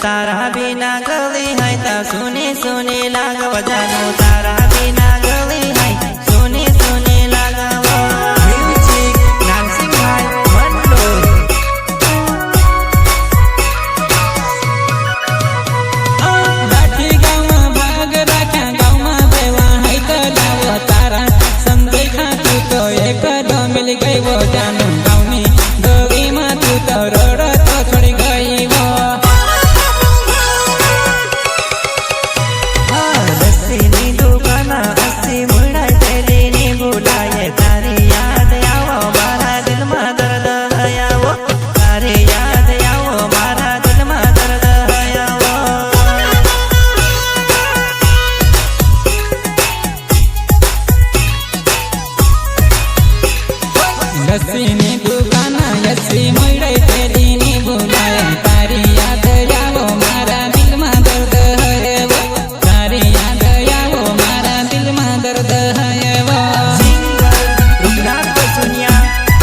तारा बिना गली है ता सुने सुने लागव जानो तारा बिना गली है सुने सुने लागव म्यूजिक डांसिंग भाई मंडो लाठी गाँव में भाग राख्या गाँव में बेवा है तो लाव तारा संदेश तू तो एक मिल गई वो जानो गाँवनी गली में तू तो रोड तो छोड़ गई वो रस्सी दुकान अस्सी मुड़ा तेरी नी बुलाए तारी याद आओ मारा दिल में दर्द है वो तारी याद आओ मारा दिल में दर्द है वो रस्सी नी दुकान अस्सी मुड़ा तेरी नी बुलाए तारी याद आओ मारा दिल में दर्द है वो तारी याद आओ मारा दिल में दर्द है वो सिंगर रुद्राक्ष सुनिया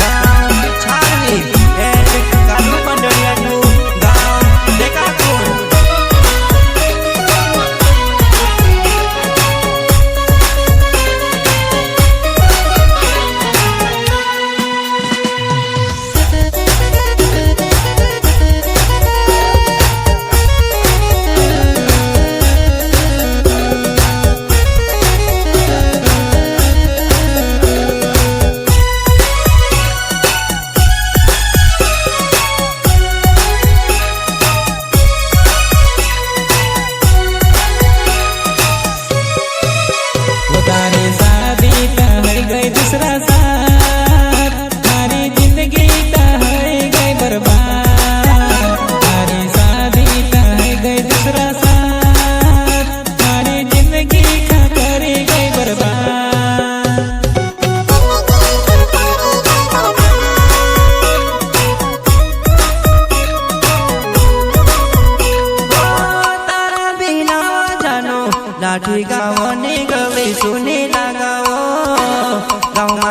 गाँव छावनी एंड कालू मंडलिया टू गाँव डेकापुर तारी शादी है गई दूसरा साथ तारी जिंदगी है गई बर्बाद तारी शादी है गई दूसरा साथ तारी जिंदगी कर गई बर्बाद तारा बिना जानो लाठी गाँव ने गली सुने लगाओ गाँव